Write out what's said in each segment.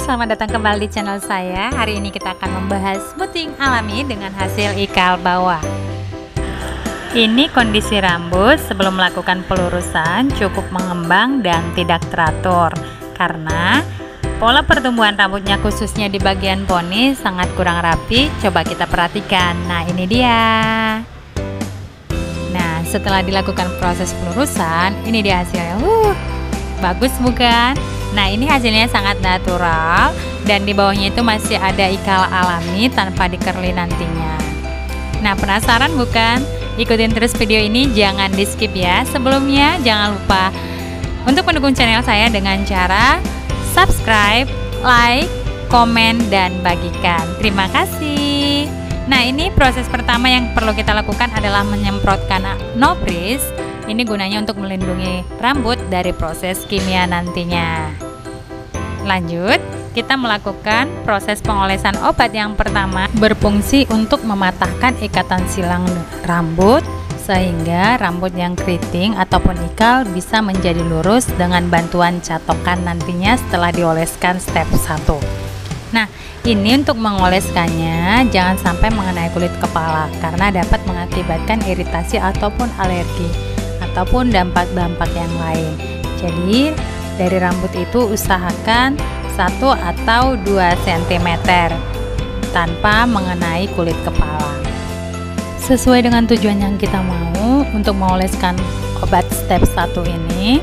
selamat datang kembali di channel saya. Hari ini kita akan membahas smoothing alami dengan hasil ikal bawah. Ini kondisi rambut sebelum melakukan pelurusan cukup mengembang dan tidak teratur karena pola pertumbuhan rambutnya khususnya di bagian poni sangat kurang rapi. Coba kita perhatikan. Nah, ini dia. Nah, setelah dilakukan proses pelurusan, ini dia hasilnya. Bagus bukan? Nah, ini hasilnya sangat natural dan di bawahnya itu masih ada ikal alami tanpa dikerli nantinya. Nah, penasaran bukan? Ikutin terus video ini, jangan di skip ya. Sebelumnya jangan lupa untuk mendukung channel saya dengan cara subscribe, like, komen, dan bagikan. Terima kasih. Nah, ini proses pertama yang perlu kita lakukan adalah menyemprotkan no frizz. Ini gunanya untuk melindungi rambut dari proses kimia nantinya. Lanjut, kita melakukan proses pengolesan obat yang pertama berfungsi untuk mematahkan ikatan silang rambut sehingga rambut yang keriting ataupun ikal bisa menjadi lurus dengan bantuan catokan nantinya setelah dioleskan step 1. Nah, ini untuk mengoleskannya jangan sampai mengenai kulit kepala karena dapat mengakibatkan iritasi ataupun alergi ataupun dampak-dampak yang lain. Jadi dari rambut itu usahakan 1 atau 2 cm tanpa mengenai kulit kepala. Sesuai dengan tujuan yang kita mau untuk mengoleskan obat step 1 ini.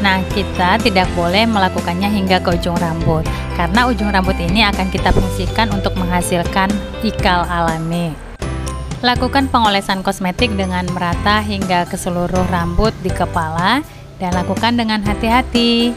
Nah, kita tidak boleh melakukannya hingga ke ujung rambut karena ujung rambut ini akan kita fungsikan untuk menghasilkan ikal alami. Lakukan pengolesan kosmetik dengan merata hingga ke seluruh rambut di kepala dan lakukan dengan hati-hati.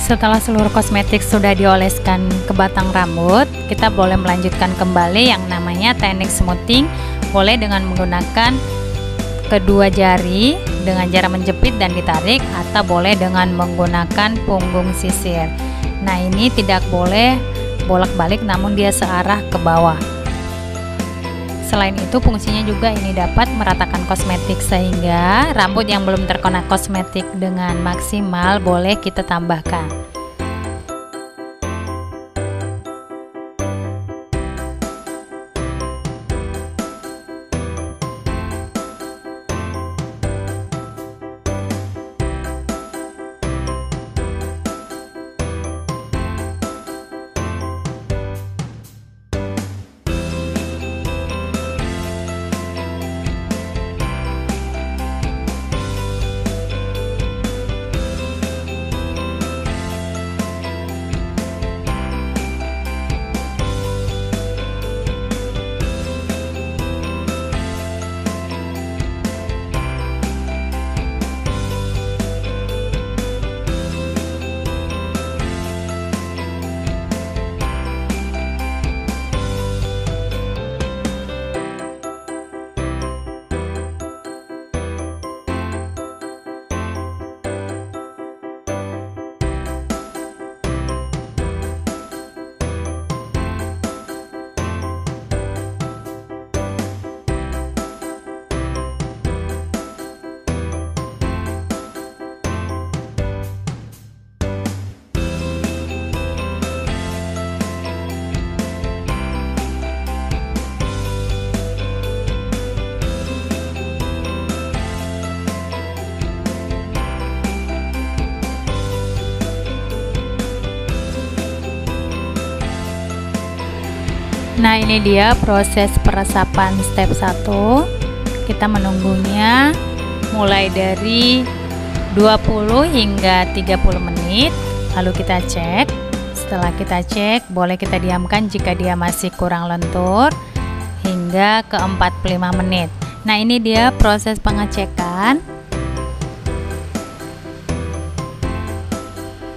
Setelah seluruh kosmetik sudah dioleskan ke batang rambut, kita boleh melanjutkan kembali yang namanya teknik smoothing. Boleh dengan menggunakan kedua jari dengan cara menjepit dan ditarik, atau boleh dengan menggunakan punggung sisir. Nah, ini tidak boleh bolak-balik, namun dia searah ke bawah. Selain itu, fungsinya juga ini dapat meratakan kosmetik, sehingga rambut yang belum terkena kosmetik dengan maksimal boleh kita tambahkan. Nah, ini dia proses peresapan step 1. Kita menunggunya mulai dari 20 hingga 30 menit. Lalu kita cek. Setelah kita cek, boleh kita diamkan jika dia masih kurang lentur hingga ke 45 menit. Nah, ini dia proses pengecekan.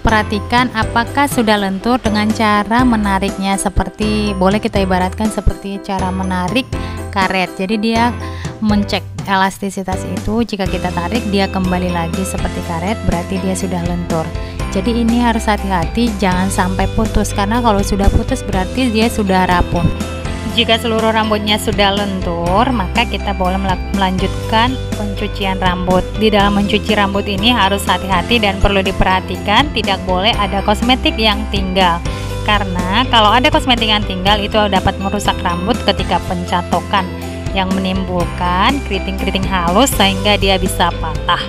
Perhatikan apakah sudah lentur dengan cara menariknya, seperti boleh kita ibaratkan seperti cara menarik karet. Jadi dia mencek elastisitas itu, jika kita tarik dia kembali lagi seperti karet, berarti dia sudah lentur. Jadi ini harus hati-hati, jangan sampai putus, karena kalau sudah putus berarti dia sudah rapuh. Jika seluruh rambutnya sudah lentur, maka kita boleh melanjutkan pencucian rambut. Di dalam mencuci rambut ini harus hati-hati dan perlu diperhatikan, tidak boleh ada kosmetik yang tinggal. Karena kalau ada kosmetik yang tinggal itu dapat merusak rambut ketika pencatokan, yang menimbulkan keriting-keriting halus sehingga dia bisa patah.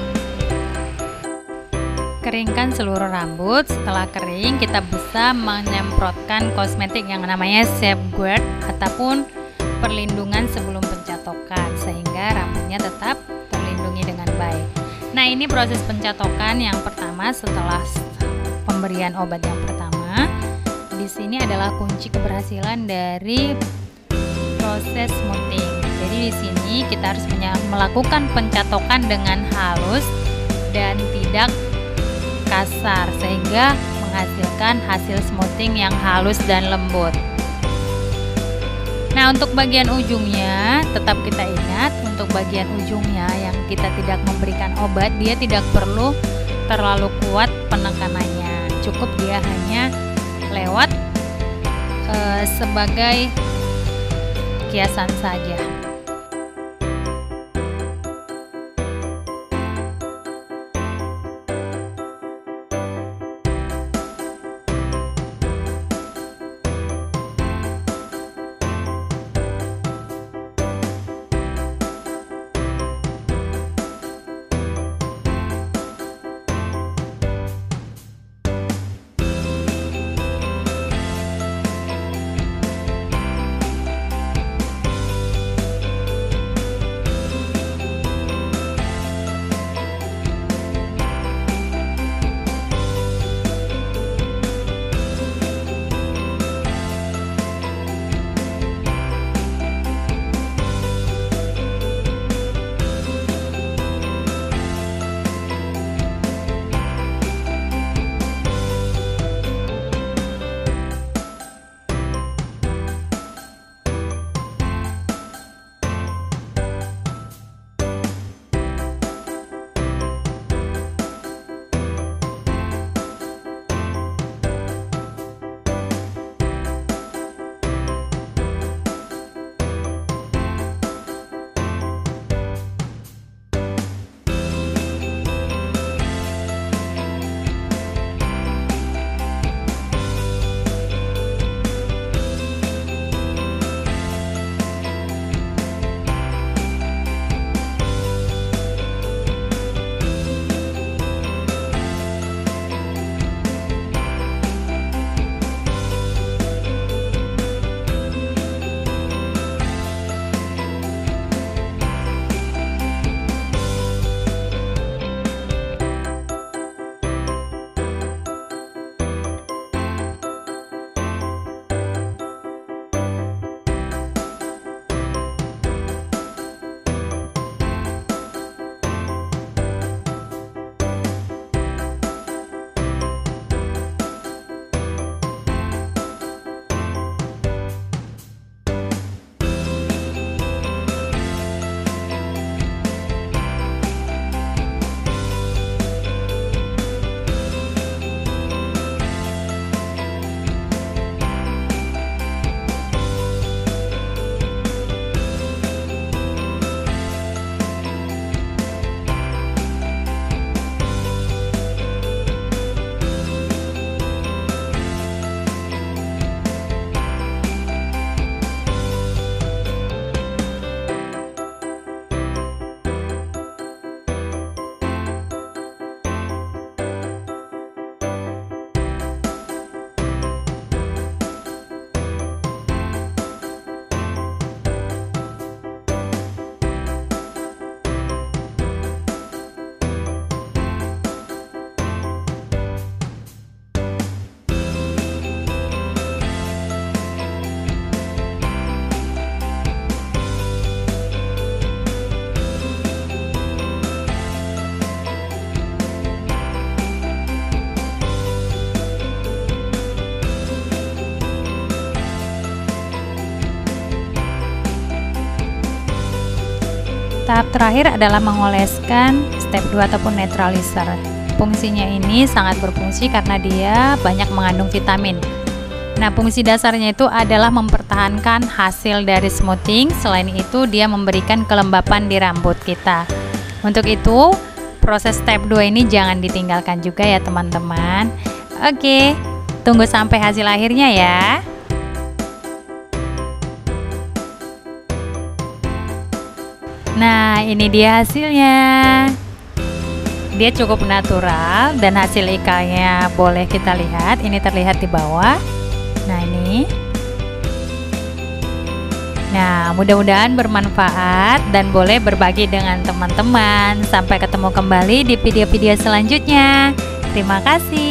Keringkan seluruh rambut. Setelah kering, kita bisa menyemprotkan kosmetik yang namanya safeguard ataupun perlindungan sebelum pencatokan, sehingga rambutnya tetap terlindungi dengan baik. Nah, ini proses pencatokan yang pertama setelah pemberian obat yang pertama. Di sini adalah kunci keberhasilan dari proses smoothing. Jadi di sini kita harus melakukan pencatokan dengan halus dan tidak kasar, sehingga menghasilkan hasil smoothing yang halus dan lembut. Nah, untuk bagian ujungnya tetap kita ingat, untuk bagian ujungnya yang kita tidak memberikan obat, dia tidak perlu terlalu kuat penekanannya, cukup dia hanya lewat sebagai kiasan saja. Tahap terakhir adalah mengoleskan step 2 ataupun netralizer. Fungsinya ini sangat berfungsi karena dia banyak mengandung vitamin. Nah, fungsi dasarnya itu adalah mempertahankan hasil dari smoothing. Selain itu, dia memberikan kelembapan di rambut kita. Untuk itu, proses step 2 ini jangan ditinggalkan juga ya teman-teman. Oke, tunggu sampai hasil akhirnya ya. Nah, ini dia hasilnya. Dia cukup natural dan hasil ikalnya boleh kita lihat. Ini terlihat di bawah. Nah, ini. Nah, mudah-mudahan bermanfaat dan boleh berbagi dengan teman-teman. Sampai ketemu kembali di video-video selanjutnya. Terima kasih.